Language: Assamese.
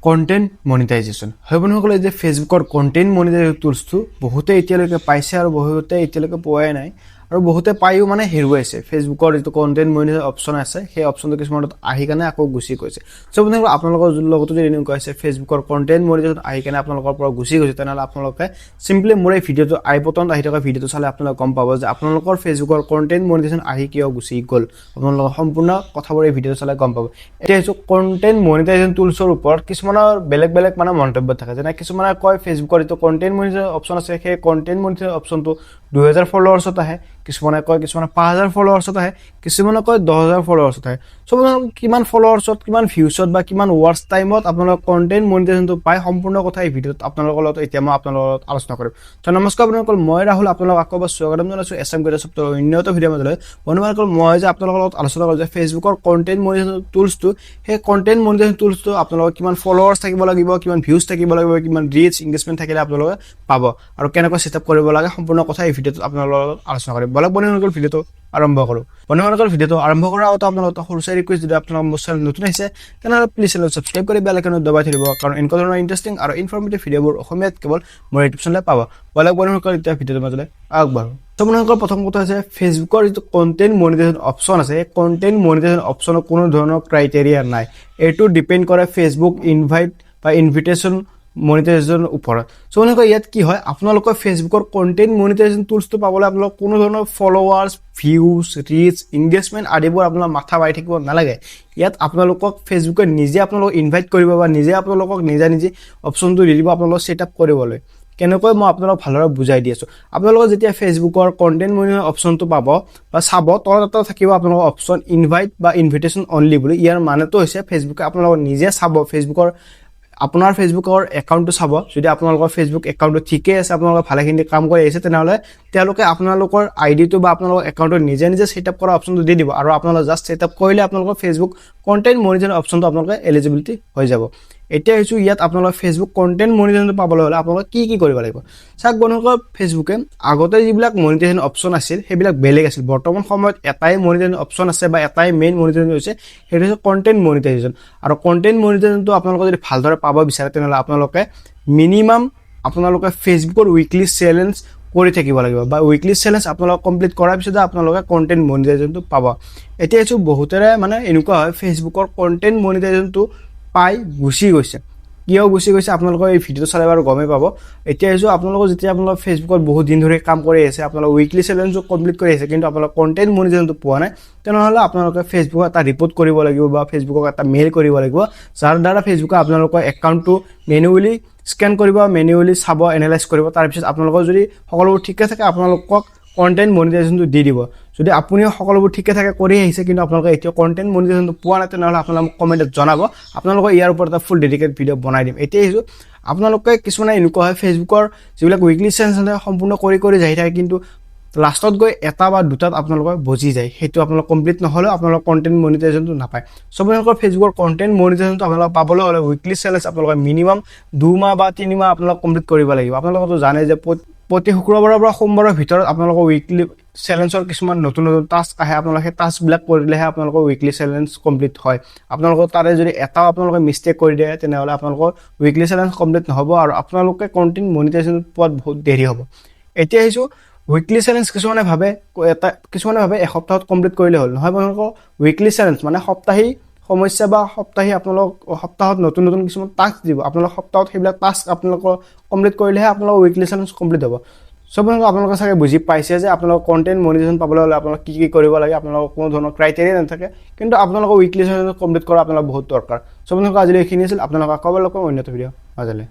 কন্টেন্ট মনিটাইজেশ্যন হয় বন্ধুসকলে যে ফেচবুকৰ কন্টেন্ট মনিটাইজেশ্যন টুলছটো বহুতে এতিয়ালৈকে পাইছে আৰু বহুতে এতিয়ালৈকে পোৱাই নাই আৰু বহুতে পায়ো মানে হেৰুৱাইছে ফেচবুকৰ যিটো কন্টেন্ট মনিটাইজেশ্যন অপশ্যন আছে সেই অপশ্যনটো কিছুমানত আহি কেনে আকৌ গুচি গৈছে সো বন্ধুসকল আপোনালোকৰ লগতো যদি এনেকুৱা হৈছে ফেচবুকৰ কন্টেন্ট মনিটাইজেশ্যন আহি কেনে আপোনালোকৰ পৰা গুচি গৈছে তেনেহ'লে আপোনালোকে সিম্পলি মোৰ এই ভিডিঅ'টো আই বটনত আহি থকা ভিডিঅ'টো চালে আপোনালোকে গম পাব যে আপোনালোকৰ ফেচবুকৰ কন্টেন্ট মনিটাইজেশ্যন আহি কিয় গুচি গ'ল আপোনালোকৰ সম্পূৰ্ণ কথাবোৰ এই ভিডিঅ'টো চালে গম পাব এতিয়া হৈছে কন্টেন্ট মনিটাইজেশ্যন টুলছৰ ওপৰত কিছুমানৰ বেলেগ বেলেগ মানে মন্তব্য থাকে যেনে কিছুমানে কয় ফেচবুকৰ যিটো কন্টেন্ট মনিটাইজেশ্যন অপশ্যন আছে সেই কন্টেন্ট মনিটাইজেশ্যন অপশ্যনটো 2000 ফলোৱাৰ্ছত আহে কিছুমানে কয় কিছুমানে 5000 ফলোৱাৰ্ছত আহে কিছুমানে কয় 10000 ফলোৱাৰ্ছত আহে সো কিমান ফলোৱাৰ্ছত কিমান ভিউছত বা কিমান ওয়াচ টাইমত আপোনালোকৰ কন্টেন্ট মনিটাইজেশ্যনটো পাই সম্পূৰ্ণ কথা এই ভিডিঅ'ত আপোনালোকৰ লগত এতিয়া মই আপোনালোকৰ লগত আলোচনা কৰিম তো নমস্কাৰ আপোনালোকৰ মই ৰাহুল আপোনালোকক আকৌ স্বাগতম জনাইছো এছএম গ্ৰেড সপ্তাহৰ উন্নত ভিডিঅ' মাজলৈ বন্ধুসকল মই যে আপোনালোকৰ লগত আলোচনা কৰিম যে ফেচবুকৰ কন্টেন্ট মনিটাইজেশ্যন টুলছটো সেই কন্টেন্ট মনিটাইজেশ্যন টুলছটো আপোনালোকৰ কিমান ফলোৱাৰ্ছ থাকিব লাগিব কিমান ভিউজ থাকিব লাগিব কিমান ৰিচ এংগেজমেন্ট থাকিলে আপোনালোকে পাব আৰু কেনেকৈ সেটআপ কৰিব লাগে সম্পূৰ্ণ কথা এই ভিডিঅ'ত আপোনালোকৰ লগত আলোচনা কৰিম বলক বন্ধুসকল ভিডিঅ'টো আৰম্ভ কৰোঁ বন্ধুসকল ভিডিঅ'টো আৰম্ভ কৰাৰ আগতে আপোনালোকক সৰু চাই ৰিকুৱেষ্ট যদি আপোনালোকৰ মোৰ চেনেল নতুন হৈছে তেনেহ'লে প্লিজ চেনেল সাবস্ক্ৰাইব কৰি বেল আইকনত দবাই থৈ দিব কাৰণ এনেকুৱা ধৰণৰ ইণ্টাৰেষ্টিং আৰু ইনফৰ্মেটিভ ভিডিঅ'বোৰ অসমীয়াত কেৱল মোৰ ইউটিউব চেনেলত পাব বলক বন্ধুসকল এতিয়া ভিডিঅ'টোৰ মাজলৈ আগবাঢ়ো তো বন্ধুসকল প্ৰথম কথা আছে ফেচবুকৰ যিটো কন্টেন্ট মনিটাইজেশ্যন অপশ্যন আছে এই কন্টেন্ট মনিটাইজেশ্যন অপশ্যনৰ কোনো ধৰণৰ ক্ৰাইটেৰিয়া নাই এইটো ডিপেন্ড কৰে ফেচবুক ইনভাইট বা ইনভিটেশ্যন মনিটাইজেশ্যন ওপৰত সো এনেকৈ ইয়াত কি হয় আপোনালোকৰ ফেচবুকৰ কন্টেন্ট মনিটাইজেশ্যন টুলছটো পাবলৈ আপোনালোক কোনো ধৰণৰ ফলোৱাৰ্ছ ভিউজ ৰিচ এংগেজমেন্ট আদিবোৰ আপোনালোক মাথা মাৰি থাকিব নালাগে ইয়াত আপোনালোকক ফেচবুকে নিজে আপোনালোকক ইনভাইট কৰিব বা নিজে আপোনালোকক নিজে অপশ্যনটো দি দিব আপোনালোক সেটআপ কৰিবলৈ কেনেকৈ মই আপোনালোক ভালদৰে বুজাই দি আছো আপোনালোক যেতিয়া ফেচবুকৰ কন্টেন্ট মনিটাইজেশ্যন অপশ্যনটো পাব বা চাব তলত এটা থাকিব আপোনালোকৰ অপশ্যন ইনভাইট বা ইনভিটেশ্যন অনলি বুলি ইয়াৰ মানেটো হৈছে ফেচবুকে আপোনালোক নিজে চাব ফেচবুকৰ আপোনাৰ ফেচবুকৰ একাউণ্টটো চাব যদি আপোনালোকৰ ফেচবুক একাউণ্টটো ঠিকে আছে আপোনালোকে ভালেখিনি কাম কৰি আছে তেনেহ'লে তেওঁলোকে আপোনালোকৰ আইডিটো বা আপোনালোকৰ একাউণ্টটো নিজে সেটআপ কৰা অপশ্যনটো দি দিব আৰু আপোনালোকে জাষ্ট সেটআপ কৰিলে আপোনালোকৰ ফেচবুক কন্টেন্ট মনিটাইজেশ্যন অপশ্যনটো আপোনালোকে এলিজিবিলিটি হৈ যাব এতিয়া হৈছে ইয়াত আপোনালোকৰ ফেচবুক কন্টেন্ট মনিটাইজেশ্যন পাবলৈ হ'লে আপোনালোকে কি কৰিব লাগিব চাওক বন্ধুসকল ফেচবুকে আগতে যিবিলাক মনিটাইজেশ্যন অপশ্যন আছিল সেইবিলাক বেলেগ আছিল বৰ্তমান সময়ত এটাই মনিটাইজেশ্যন অপশ্যন আছে বা এটাই মেইন মনিটাইজেশ্যন হৈছে সেইটো হৈছে কন্টেন্ট মনিটাইজেশ্যন আৰু কন্টেন্ট মনিটাইজেশ্যনটো আপোনালোকে যদি ভালদৰে পাব বিচাৰে তেনেহ'লে আপোনালোকে মিনিমাম আপোনালোকে ফেচবুকৰ উইকলি চেলেঞ্জ কৰি থাকিব লাগিব বা উইকলি চেলেঞ্জ আপোনালোক কমপ্লিট কৰাৰ পিছত আপোনালোকে কন্টেন্ট মনিটাইজেশ্যনটো পাব এতিয়া এইটো বহুতৰে মানে এনেকুৱা হয় ফেচবুকৰ কন্টেন্ট মনিটাইজেশ্যনটো পাই গুচি গৈছে কিয় গুচি গৈছে আপোনালোকৰ এই ভিডিঅ'টো চালে বাৰু গমেই পাব এতিয়া এইটো আপোনালোকৰ যেতিয়া আপোনালোক ফেচবুকত বহুত দিন ধৰি কাম কৰি আছে আপোনালোক উইকলি চেলেঞ্জটো কমপ্লিট কৰি আছে কিন্তু আপোনালোক কন্টেন্ট মনিটাইজেশ্যনটো পোৱা নাই তেনেহ'লে আপোনালোকে ফেচবুকত এটা ৰিপৰ্ট কৰিব লাগিব বা ফেচবুকক এটা মেইল কৰিব লাগিব যাৰ দ্বাৰা ফেচবুকে আপোনালোকৰ একাউণ্টটো মেনুৱেলি স্কেন কৰিব মেনুৱেলি চাব এনালাইজ কৰিব তাৰপিছত আপোনালোকৰ যদি সকলোবোৰ ঠিকে থাকে আপোনালোকক কন্টেন্ট মনিটাইজেশ্যনটো দি দিব যদি আপুনি সকলোবোৰ ঠিকে থাকে কৰি আহিছে কিন্তু আপোনালোকে এতিয়া কন্টেন্ট মনিটাইজেশ্যনটো পোৱা নাই তেনেহ'লে আপোনালোকে কমেণ্টত জনাব আপোনালোকে ইয়াৰ ওপৰত এটা ফুল ডেডিকেট ভিডিঅ' বনাই দিম এতিয়া আহিছোঁ আপোনালোকে কিছুমানে এনেকুৱা হয় ফেচবুকৰ যিবিলাক উইকলি চেলেঞ্জ সম্পূৰ্ণ কৰি যাই থাকে কিন্তু লাষ্টত গৈ এটা বা দুটাত আপোনালোকৰ বজি যায় সেইটো আপোনালোক কমপ্লিট নহ'লেও আপোনালোকৰ কন্টেন্ট মনিটাইজেশ্যনটো নাপায় সব আপোনালোকৰ ফেচবুকৰ কন্টেন্ট মনিটাইজেশ্যনটো আপোনালোক পাবলৈ হ'লে উইকলি চেলেঞ্জ আপোনালোকে মিনিমাম 2 মাহ বা 3 মাহ আপোনালোক কমপ্লিট কৰিব লাগিব আপোনালোকেতো জানে যে প্ৰতি শুক্ৰবাৰৰ পৰা সোমবাৰৰ ভিতৰত আপোনালোকৰ উইকলি চেলেঞ্জৰ কিছুমান নতুন টাস্ক আহে আপোনালোকে সেই টাস্কবিলাক কৰিলেহে আপোনালোকৰ উইকলি চেলেঞ্জ কমপ্লিট হয় আপোনালোকৰ তাৰে যদি এটাও আপোনালোকে মিষ্টেক কৰি দিয়ে তেনেহ'লে আপোনালোকৰ উইকলি চেলেঞ্জ কমপ্লিট নহ'ব আৰু আপোনালোকে কন্টেন্ট মনিটাইজেশ্যন পোৱাত বহুত দেৰি হ'ব এতিয়া আহিছোঁ উইকলি চেলেঞ্জ কিছুমানে ভাবে এসপ্তাহত কমপ্লিট কৰিলে হ'ল নহয় আপোনালোকৰ উইকলি চেলেঞ্জ মানে সপ্তাহী সমস্যা বা সপ্তাহী আপোনালোক সপ্তাহত নতুন কিছুমান টাস্ক দিব আপোনালোক সপ্তাহত সেইবিলাক টাস্ক আপোনালোকৰ কমপ্লিট কৰিলেহে আপোনালোকৰ উইকলি চেলেঞ্জ কমপ্লিট হ'ব সব আপোনালোকে চাগে বুজি পাইছে যে আপোনালোকৰ কন্টেন্ট মনিটাইজেশ্যন পাবলৈ হ'লে আপোনালোক কি কৰিব লাগে আপোনালোকৰ কোনো ধৰণৰ ক্ৰাইটেৰিয়া নাথাকে কিন্তু আপোনালোকৰ উইকলি চেলেঞ্জ কমপ্লিট কৰা আপোনালোক বহুত দৰকাৰ সব আজিলৈ এইখিনি আছিল আপোনালোক আকৌ লগ পাম অন্য ভিডিঅ' মাজলৈ